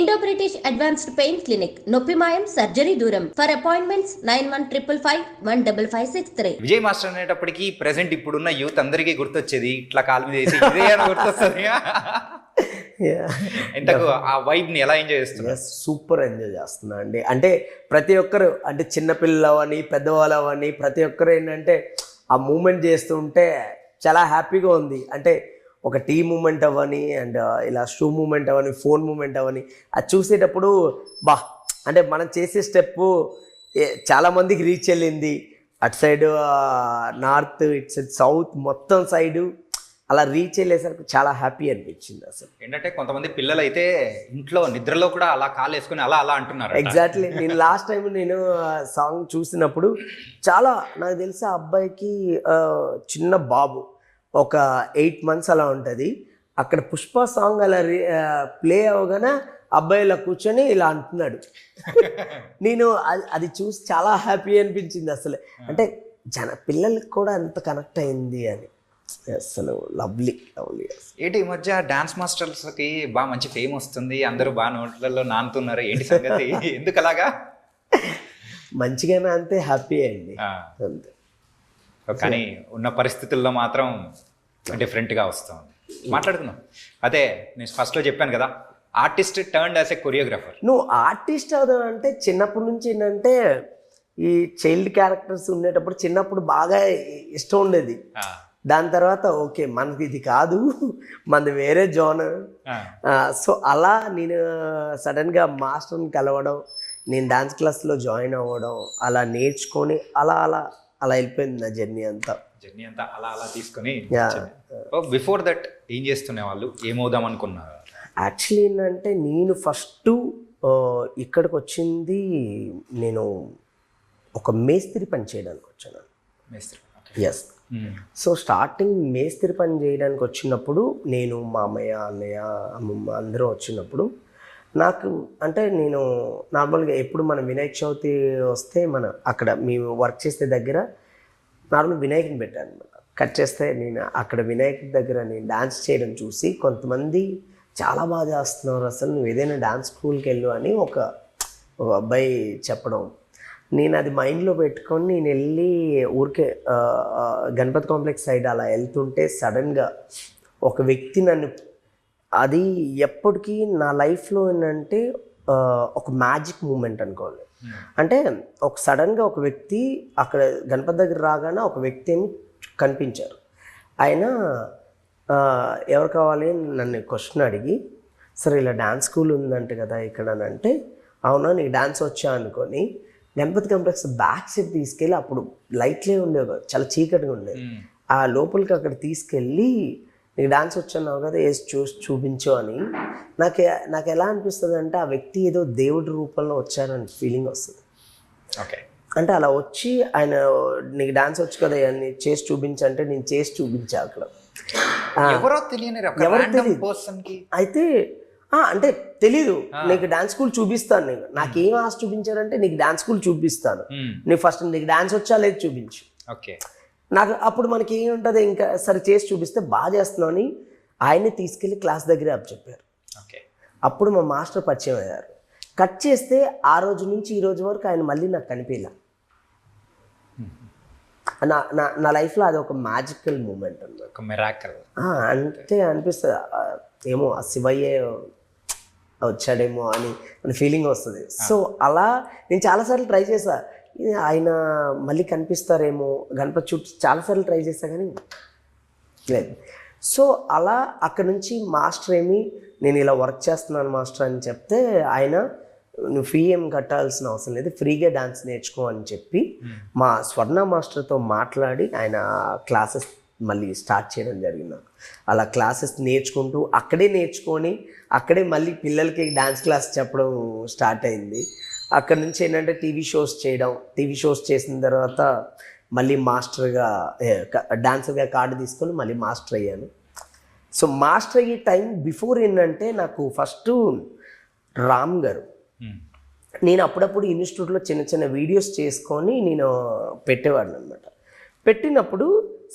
Indo British advanced pain clinic, నొప్పి మాయం, surgery దూరం. For appointments 9155556563. విజయ్ మాస్టర్ అనేటప్పటికి ప్రెసెంట్ ఇప్పుడున్న యూత్ అందరికీ గుర్తొచ్చేది ఇట్లా కాలు చేసి ఇదే అని గుర్తొస్తుంది. ఇంతకు ఆ వైబ్ ని ఎలా ఎంజాయ్ చేస్తున్నారు? సూపర్ ఎంజాయ్ చేస్తున్నా అండి. అంటే ప్రతి ఒక్కరు, అంటే చిన్నపిల్లలు అవని పెద్దవాళ్ళు అవని ప్రతి ఒక్కరు ఏంటంటే ఆ మూమెంట్ చేస్తుంటే చాలా హ్యాపీగా ఉంది. అంటే ఒక టీ మూమెంట్ అవ్వని అండ్ ఇలా షూ మూమెంట్ అవ్వని, ఫోన్ మూమెంట్ అవ్వని, అది చూసేటప్పుడు అంటే మనం చేసే స్టెప్ చాలామందికి రీచ్ వెళ్ళింది. అటు సైడ్ నార్త్, ఇటు సైడ్ సౌత్, మొత్తం సైడు అలా రీచ్ వెళ్ళేసరికి చాలా హ్యాపీ అనిపించింది. అసలు ఏంటంటే కొంతమంది పిల్లలు అయితే ఇంట్లో నిద్రలో కూడా అలా కాలు వేసుకుని అలా అలా అంటున్నారు. ఎగ్జాక్ట్లీ. నేను లాస్ట్ టైం నేను సాంగ్ చూసినప్పుడు చాలా, నాకు తెలిసి ఆ అబ్బాయికి చిన్న బాబు ఒక 8 months అలా ఉంటుంది. అక్కడ పుష్ప సాంగ్ అలా ప్లే అవ్వగానే అబ్బాయి ఇలా కూర్చొని ఇలా అంటున్నాడు. నేను అది చూసి చాలా హ్యాపీ అనిపించింది. అసలు అంటే పిల్లలకి కూడా ఎంత కనెక్ట్ అయింది అని. అసలు లవ్లీ లవ్లీ. ఏంటి ఈ మధ్య డాన్స్ మాస్టర్స్కి బాగా మంచి ఫేమ్ వస్తుంది, అందరూ బాగా నోట్లలో నానుతున్నారు, ఏంటి సంగతి? ఎందుకు అలాగా? మంచిగానే అంతే, హ్యాపీ అండి అంతే. కానీ ఉన్న పరిస్థితుల్లో మాత్రం డిఫరెంట్గా వస్తుంది. మాట్లాడుకుందాం. అదే నేను ఫస్ట్లో చెప్పాను కదా, artist turned as a choreographer. నువ్వు ఆర్టిస్ట్ అవుదాం అంటే చిన్నప్పటి నుంచి ఏంటంటే ఈ చైల్డ్ క్యారెక్టర్స్ ఉండేటప్పుడు చిన్నప్పుడు బాగా ఇష్టం ఉండేది. దాని తర్వాత ఓకే మనది ఇది కాదు, మనది వేరే జోనర్. సో అలా నేను సడన్గా మాస్టర్ని కలవడం, నేను డాన్స్ క్లాస్లో జాయిన్ అవ్వడం, అలా నేర్చుకొని అలా అలా అలా వెళ్ళిపోయింది నా జర్నీ అంతా అలా అలా తీసుకొని. బిఫోర్ దట్ ఏం చేస్తున్న వాళ్ళు, ఏమవుదాం అనుకున్నారు? యాక్చువల్లీ ఏంటంటే నేను ఫస్ట్ ఇక్కడికి వచ్చింది, నేను ఒక మేస్త్రి పని చేయడానికి వచ్చాను. ఎస్. సో స్టార్టింగ్ మేస్త్రి పని చేయడానికి వచ్చినప్పుడు నేను, మా అమ్మయ్య, అన్నయ్య, అమ్మమ్మ అందరూ వచ్చినప్పుడు నాకు అంటే నేను నార్మల్గా ఎప్పుడు మన వినాయక చవితి వస్తే అక్కడ మేము వర్క్ చేసే దగ్గర నార్మల్ వినాయకుని పెట్టాను అనమాట. కట్ చేస్తే నేను అక్కడ వినాయకుడి దగ్గర నేను డాన్స్ చేయడం చూసి కొంతమంది చాలా బాగా చేస్తున్నారు, అసలు నువ్వు ఏదైనా డాన్స్ స్కూల్కి వెళ్ళు అని ఒక అబ్బాయి చెప్పడం, నేను అది మైండ్లో పెట్టుకొని నేను వెళ్ళి ఊరికే గణపతి కాంప్లెక్స్ సైడ్ అలా వెళ్తుంటే సడన్గా ఒక వ్యక్తి నన్ను, అది ఎప్పటికీ నా లైఫ్లో ఏంటంటే ఒక మ్యాజిక్ మూమెంట్ అనుకోవాలి. అంటే ఒక సడన్గా ఒక వ్యక్తి అక్కడ గణపతి దగ్గర రాగానే ఒక వ్యక్తి ఏమి కనిపించారు. ఆయన ఎవరు కావాలి నన్ను క్వశ్చన్ అడిగి, సరే ఇలా డ్యాన్స్ స్కూల్ ఉందంట కదా ఇక్కడ అని అంటే, అవునా నీకు డ్యాన్స్ వచ్చా అనుకొని గణపతి కాంప్లెక్స్ బ్యాక్ సైడ్ తీసుకెళ్ళి, అప్పుడు లైట్లే ఉండేవి, చాలా చీకటిగా ఉండేది, ఆ లోపలికి అక్కడ తీసుకెళ్ళి నీకు డాన్స్ వచ్చాన్నావు కదా వేసి చూపించు అని. నాకు ఎలా అనిపిస్తుంది అంటే ఆ వ్యక్తి ఏదో దేవుడి రూపంలో వచ్చారని ఫీలింగ్ వస్తుంది. ఓకే. అంటే అలా వచ్చి ఆయన నీకు డాన్స్ వచ్చు కదా అని చేసి చూపించంటే నేను చేసి చూపించా అక్కడ. ఎవరో తెలియదు అయితే అంటే తెలీదు, నీకు డాన్స్ స్కూల్ చూపిస్తాను, నేను నాకేం ఆశ చూపించారంటే నీకు డాన్స్ స్కూల్ చూపిస్తాను, నీకు ఫస్ట్ నీకు డాన్స్ వచ్చా లేదు చూపించు. ఓకే. నాకు అప్పుడు మనకి ఏముంటుంది, ఇంకా సరే చేసి చూపిస్తే బాగా చేస్తున్నావు అని ఆయన్ని తీసుకెళ్ళి క్లాస్ దగ్గరే చెప్పారు. ఓకే. అప్పుడు మా మాస్టర్ పరిచయం అయ్యారు. కట్ చేస్తే ఆ రోజు నుంచి ఈ రోజు వరకు ఆయన మళ్ళీ నాకు కనిపించలే. నా లైఫ్లో అది ఒక మ్యాజికల్ మూమెంట్ అన్నమాట. అంటే అనిపిస్తుంది ఏమో ఆ శివయ్యే వచ్చాడేమో అని ఫీలింగ్ వస్తుంది. సో అలా నేను చాలాసార్లు ట్రై చేశా, ఆయన మళ్ళీ కనిపిస్తారేమో గణపతి చుట్టూ చాలాసార్లు ట్రై చేశా కానీ లేదు. సో అలా అక్కడ నుంచి మాస్టర్ ఏమి నేను ఇలా వర్క్ చేస్తున్నాను మాస్టర్ అని చెప్తే, ఆయన నువ్వు ఫీ ఏం కట్టాల్సిన అవసరం లేదు, ఫ్రీగా డాన్స్ నేర్చుకో అని చెప్పి మా స్వర్ణ మాస్టర్తో మాట్లాడి ఆయన క్లాసెస్ మళ్ళీ స్టార్ట్ చేయడం జరిగింది. అలా క్లాసెస్ నేర్చుకుంటూ అక్కడే నేర్చుకొని అక్కడే మళ్ళీ పిల్లలకి డాన్స్ క్లాస్ చెప్పడం స్టార్ట్ అయింది. అక్కడ నుంచి ఏంటంటే టీవీ షోస్ చేయడం, టీవీ షోస్ చేసిన తర్వాత మళ్ళీ మాస్టర్గా డాన్సర్గా కార్డు తీసుకొని మళ్ళీ మాస్టర్ అయ్యాను. సో మాస్టర్ అయ్యే టైం బిఫోర్ ఏంటంటే నాకు ఫస్ట్ రామ్ గారు, నేను అప్పుడప్పుడు ఇన్స్టిట్యూట్లో చిన్న చిన్న వీడియోస్ చేసుకొని నేను పెట్టేవాడిని అనమాట. పెట్టినప్పుడు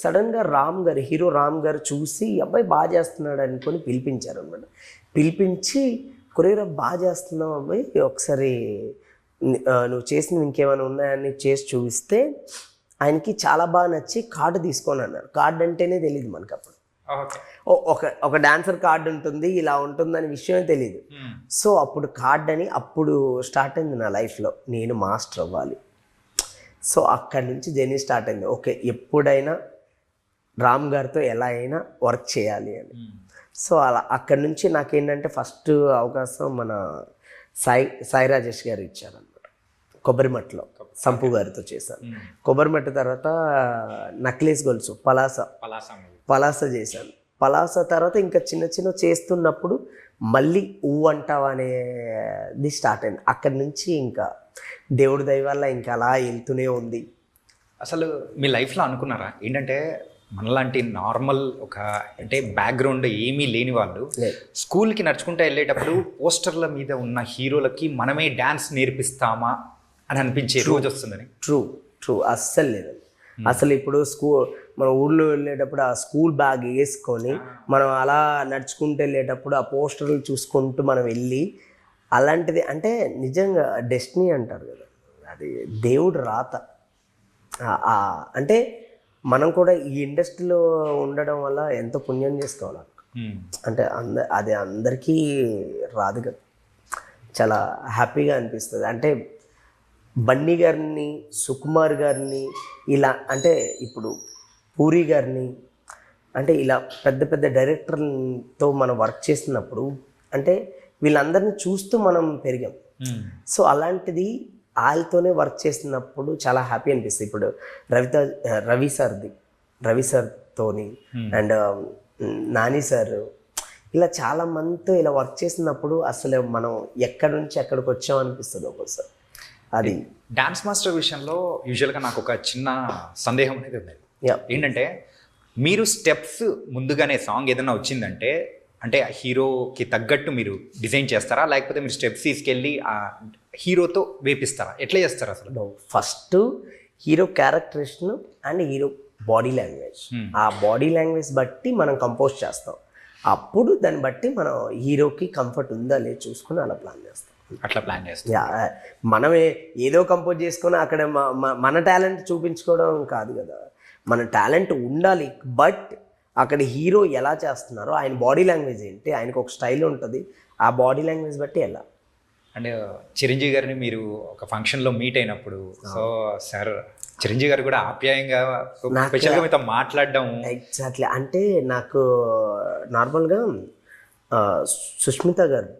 సడన్గా రామ్ గారు, హీరో రామ్ గారు చూసి అబ్బాయి బాగా చేస్తున్నాడు అనుకొని పిలిపించారు అనమాట. పిలిపించి కొరియోగ్రాఫ్ బాగా చేస్తున్నావు అబ్బాయి, ఒకసారి నువ్వు చేసినవి ఇంకేమైనా ఉన్నాయని చేసి చూపిస్తే ఆయనకి చాలా బాగా నచ్చి కార్డు తీసుకొని అన్నారు. కార్డు అంటేనే తెలియదు మనకు అప్పుడు. ఒక డాన్సర్ కార్డు ఉంటుంది, ఇలా ఉంటుందని విషయమే తెలియదు. సో అప్పుడు కార్డ్ అని అప్పుడు స్టార్ట్ అయింది నా లైఫ్లో, నేను మాస్టర్ అవ్వాలి. సో అక్కడి నుంచి జర్నీ స్టార్ట్ అయింది. ఓకే, ఎప్పుడైనా రామ్ గారితో ఎలా అయినా వర్క్ చేయాలి అని. సో అలా అక్కడి నుంచి నాకేంటంటే ఫస్ట్ అవకాశం మన సాయి రాజేష్ గారు ఇచ్చారనమాట. కొబ్బరిమట్టలో సంపు గారితో చేశాను. కొబ్బరిమట్ట తర్వాత నక్లెస్ గొలుసు పలాస చేశాను. పలాస తర్వాత ఇంకా చిన్న చిన్న చేస్తున్నప్పుడు మళ్ళీ అంటావా అనేది స్టార్ట్ అయింది. అక్కడి నుంచి ఇంకా దేవుడి దయ వల్ల ఇంకా అలా వెళ్తూనే ఉంది. అసలు మీ లైఫ్లో అనుకున్నారా ఏంటంటే మనలాంటి నార్మల్ ఒక అంటే బ్యాక్గ్రౌండ్ ఏమీ లేని వాళ్ళు స్కూల్కి నడుచుకుంటూ వెళ్ళేటప్పుడు పోస్టర్ల మీద ఉన్న హీరోలకి మనమే డ్యాన్స్ నేర్పిస్తామా అని అనిపించే రోజు వస్తుందని? ట్రూ అస్సలు లేదండి. అసలు ఇప్పుడు మన ఊళ్ళో వెళ్ళేటప్పుడు ఆ స్కూల్ బ్యాగ్ వేసుకొని మనం అలా నడుచుకుంటూ వెళ్ళేటప్పుడు ఆ పోస్టర్లు చూసుకుంటూ మనం వెళ్ళి అలాంటిది అంటే నిజంగా డెస్టినీ అంటారు కదా, అది దేవుడు రాత. అంటే మనం కూడా ఈ ఇండస్ట్రీలో ఉండడం వల్ల ఎంతో పుణ్యం చేసుకోవాలి. అంటే అది అందరికీ రాదు కదా, చాలా హ్యాపీగా అనిపిస్తుంది. అంటే బన్నీ గారిని, సుకుమార్ గారిని, ఇలా అంటే ఇప్పుడు పూరి గారిని, అంటే ఇలా పెద్ద పెద్ద డైరెక్టర్లతో మనం వర్క్ చేస్తున్నప్పుడు అంటే వీళ్ళందరినీ చూస్తూ మనం పెరిగాం. సో అలాంటిది వాళ్ళతోనే వర్క్ చేస్తున్నప్పుడు చాలా హ్యాపీ అనిపిస్తుంది. ఇప్పుడు రవి సార్తోని అండ్ నాని సార్, ఇలా చాలా మందితో ఇలా వర్క్ చేసినప్పుడు అసలు మనం ఎక్కడి నుంచి ఎక్కడికి వచ్చాం అనిపిస్తుంది ఒక్కోసారి. అది డాన్స్ మాస్టర్ విషయంలో యూజువల్గా నాకు ఒక చిన్న సందేహం అనేది ఉంది. ఏంటంటే మీరు స్టెప్స్ ముందుగానే సాంగ్ ఏదైనా వచ్చిందంటే అంటే హీరోకి తగ్గట్టు మీరు డిజైన్ చేస్తారా, లేకపోతే మీరు స్టెప్స్ తీసుకెళ్ళి ఆ హీరోతో వేపిస్తారా, ఎట్లా చేస్తారు అసలు? First hero characterisation and hero body language, ఆ బాడీ లాంగ్వేజ్ బట్టి మనం కంపోజ్ చేస్తాం. అప్పుడు దాన్ని బట్టి మనం హీరోకి కంఫర్ట్ ఉందా లేదు చూసుకుని అలా ప్లాన్ చేస్తాం. అట్లా ప్లాన్ చేస్తాం. మనమే ఏదో కంపోజ్ చేసుకొని అక్కడ మన టాలెంట్ చూపించుకోవడం కాదు కదా, మన టాలెంట్ ఉండాలి. బట్ అక్కడ హీరో ఎలా చేస్తున్నారో ఆయన బాడీ లాంగ్వేజ్ ఏంటి, ఆయనకు ఒక స్టైల్ ఉంటుంది, ఆ బాడీ లాంగ్వేజ్ బట్టి ఎలా. అంటే చిరంజీవి గారిని మీరు ఒక ఫంక్షన్లో మీట్ అయినప్పుడు సో సార్ చిరంజీవి గారు కూడా ఆప్యాయంగా స్పెషల్గా మీతో మాట్లాడడం. ఎగ్జాక్ట్లీ. అంటే నాకు నార్మల్గా సుష్మిత గారు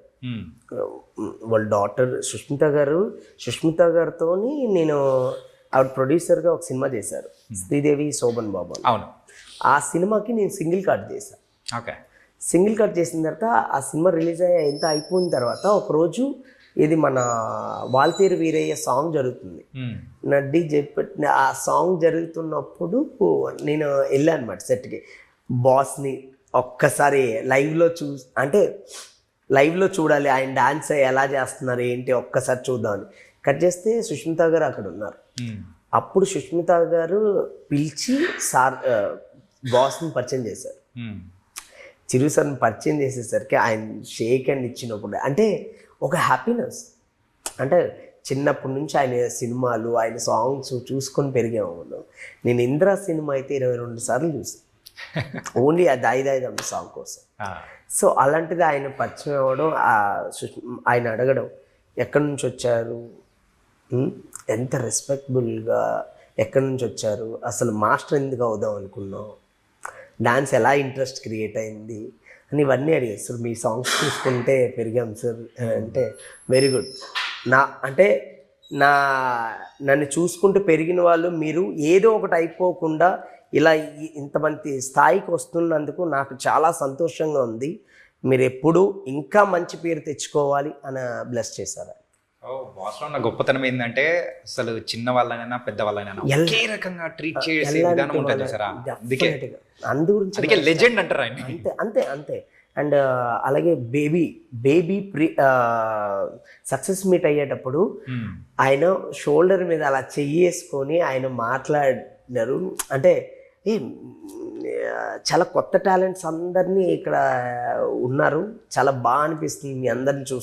వాళ్ళ డాటర్ సుష్మిత గారితో నేను ఆవిడ ప్రొడ్యూసర్గా ఒక సినిమా చేశారు, శ్రీదేవి శోభన్ బాబు. అవును. ఆ సినిమాకి నేను సింగిల్ కార్డ్ చేశాను. ఓకే. సింగిల్ కార్డ్ చేసిన తర్వాత ఆ సినిమా రిలీజ్ ఎంత అయిపోయిన తర్వాత ఒకరోజు ఇది మన వాల్తేరు వీరయ్య సాంగ్ జరుగుతుంది, నడ్డి చెప్పి ఆ సాంగ్ జరుగుతున్నప్పుడు నేను వెళ్ళాను అనమాట సెట్కి. బాస్ని ఒక్కసారి లైవ్లో చూడాలి, ఆయన డాన్స్ ఎలా చేస్తున్నారు ఏంటి ఒక్కసారి చూద్దామని కట్ చేస్తే సుష్మిత గారు అక్కడ ఉన్నారు. అప్పుడు సుష్మిత గారు పిలిచి బాస్ని పరిచయం చేశారు. చిరు సార్ని పరిచయం చేసేసరికి ఆయన షేక్ హ్యాండ్ ఇచ్చినప్పుడు అంటే ఒక హ్యాపీనెస్. అంటే చిన్నప్పటి నుంచి ఆయన సినిమాలు ఆయన సాంగ్స్ చూసుకొని పెరిగాము. నేను ఇంద్రా సినిమా అయితే 22 సార్లు చూసాను, ఓన్లీ ఆ దాయిదాయిదమ్మ సాంగ్ కోసం. సో అలాంటిది ఆయన పరిచయం అవ్వడం, ఆయన అడగడం ఎక్కడి నుంచి వచ్చారు, ఎంత రెస్పెక్టబుల్గా ఎక్కడి నుంచి వచ్చారు, అసలు మాస్టర్ ఎందుకు అవుదాం అనుకున్నాం, డాన్స్ ఎలా ఇంట్రెస్ట్ క్రియేట్ అయింది అని ఇవన్నీ అడిగారు. సార్ మీ సాంగ్స్ చూసుకుంటే పెరిగాం సార్ అంటే వెరీ గుడ్. నన్ను చూసుకుంటూ పెరిగిన వాళ్ళు మీరు ఏదో ఒకటి అయిపోకుండా ఇలా ఇంతమంది స్థాయికి వస్తున్నందుకు నాకు చాలా సంతోషంగా ఉంది, మీరు ఎప్పుడూ ఇంకా మంచి పేరు తెచ్చుకోవాలి అని బ్లెస్ చేశారు. బాస్లో ఉన్న గొప్పతనం ఏంటంటే అసలు చిన్న వాళ్ళనైనా పెద్ద వాళ్ళనైనా ఒకే రకంగా ట్రీట్ చేసే విధానం ఉంటుంది సార్. అందు గురించి లెజెండ్ అంటారు ఆయన. అంతే. అండ్ అలాగే బేబీ సక్సెస్ మీట్ అయ్యేటప్పుడు ఆయన షోల్డర్ మీద అలా చెయ్యేసుకొని ఆయన మాట్లాడినారు. అంటే చాలా కొత్త టాలెంట్స్ అందరినీ ఇక్కడ ఉన్నారు, చాలా బాగా అనిపిస్తుంది మీ అందరిని చూస్తే.